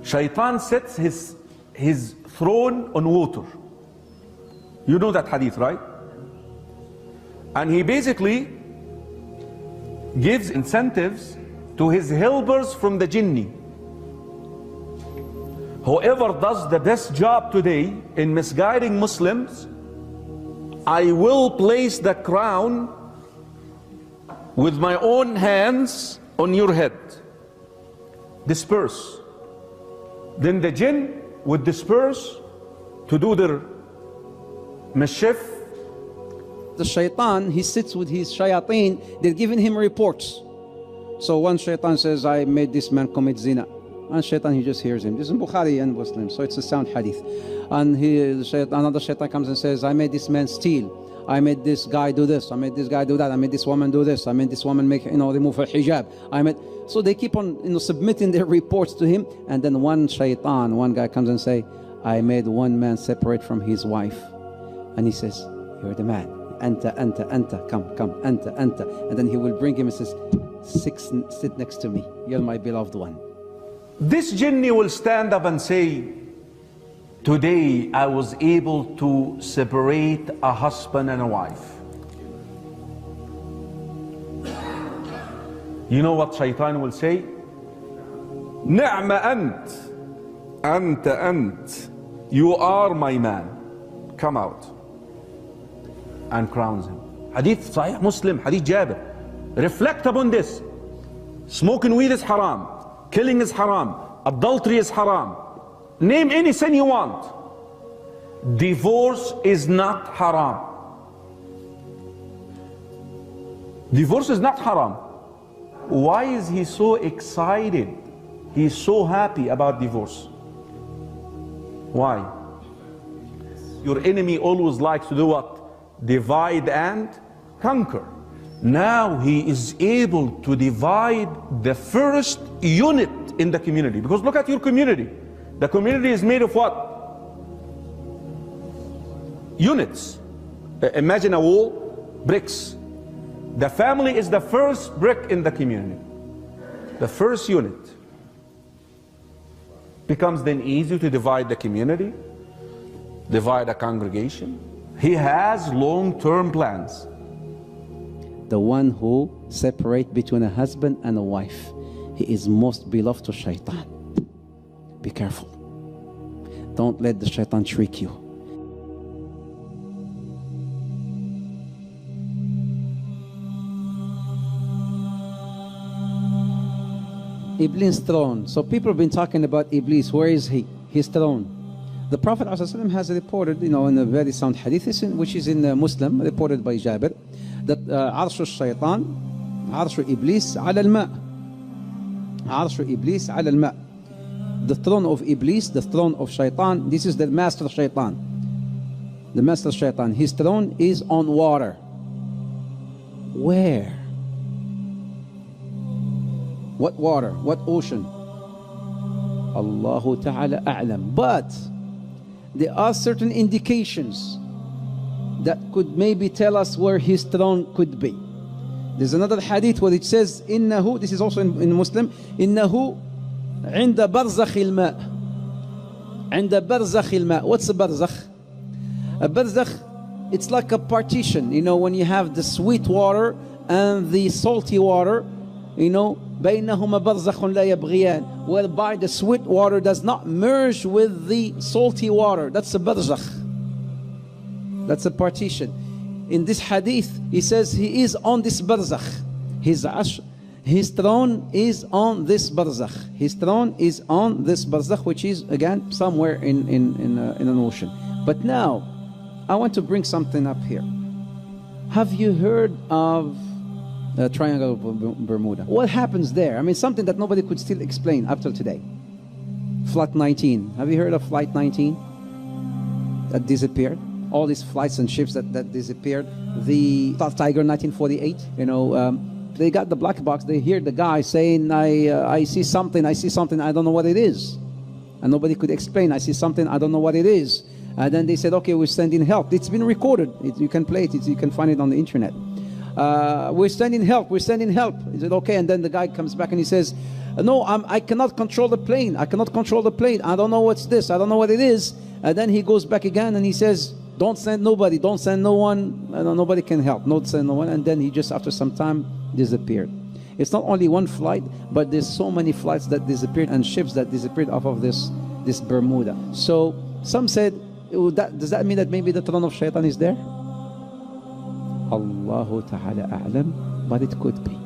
Shaitan sets his throne on water. You know that hadith, right? And he basically gives incentives to his helpers from the jinni. Whoever does the best job today in misguiding Muslims, I will place the crown with my own hands on your head. Disperse. Then the jinn would disperse to do their mischief. The shaitan, he sits with his shayateen, they're giving him reports. So one shaitan says, I made this man commit zina. And shaitan, he just hears him. This is in Bukhari and Muslim, so it's a sound hadith. And another shaitan comes and says, I made this man steal. I made this guy do this. I made this guy do that. I made this woman do this. I made this woman make, remove her hijab. So they keep on, submitting their reports to him. And then one shaitan, one guy comes and say, I made one man separate from his wife. And he says, you're the man. Anta, come, anta. And then he will bring him and says, sit next to me. You're my beloved one. This jinni will stand up and say, today I was able to separate a husband and a wife. You know what shaitan will say? Ni'ma ant. You are my man. Come out. And crowns him. Hadith Sahih Muslim, Hadith Jabir. Reflect upon this. Smoking weed is haram. Killing is haram. Adultery is haram. Name any sin you want. Divorce is not haram. Divorce is not haram. Why is he so excited? He's so happy about divorce. Why? Your enemy always likes to do what? Divide and conquer. Now he is able to divide the first unit in the community. Because look at your community. The community is made of what? Units. Imagine a wall, bricks. The family is the first brick in the community. The first unit. Becomes then easy to divide the community, divide a congregation. He has long-term plans. The one who separates between a husband and a wife, he is most beloved to shaitan. Be careful. Don't let the shaitan trick you. Iblis' throne. So people have been talking about Iblis. Where is he? His throne. The Prophet ﷺ has reported, in a very sound hadith, which is in Muslim, reported by Jabir, that Arshu Shaitan, Arshu Iblis ala al-ma'. Arshu Iblis ala al-ma'. The throne of Iblis, the throne of Shaitan, this is the master Shaitan. The master Shaitan, his throne is on water. Where? What water? What ocean? Allahu Ta'ala a'lam. But there are certain indications that could maybe tell us where his throne could be. There's another hadith where it says, Innahu, this is also in Muslim, Innahu عند برزخ الماء. عند برزخ الماء. What's a barzakh? A barzakh, it's like a partition. When you have the sweet water and the salty water, بينهما برزخ لا يبغيان, whereby the sweet water does not merge with the salty water. That's a barzakh. That's a partition. In this hadith, he says he is on this barzakh. His throne is on this barzakh. His throne is on this barzakh, which is again somewhere in an ocean. But now, I want to bring something up here. Have you heard of the Triangle of Bermuda? What happens there? Something that nobody could still explain up till today. Flight 19. Have you heard of Flight 19? That disappeared. All these flights and ships that disappeared. The Tiger 1948. They got the black box. They hear the guy saying, I see something, I don't know what it is. And nobody could explain. I see something, I don't know what it is. And then they said, okay, we're sending help. It's been recorded. You can play it. You can find it on the internet. We're sending help. He said, okay. And then the guy comes back and he says, No, I cannot control the plane. I cannot control the plane. I don't know what's this. I don't know what it is. And then he goes back again and he says, don't send nobody. Don't send no one. Nobody can help. Don't send no one. And then he just, after some time, disappeared. It's not only one flight, but there's so many flights that disappeared and ships that disappeared off of this Bermuda. So some said, does that mean that maybe the throne of shaitan is there? Allahu Ta'ala A'lam, but it could be.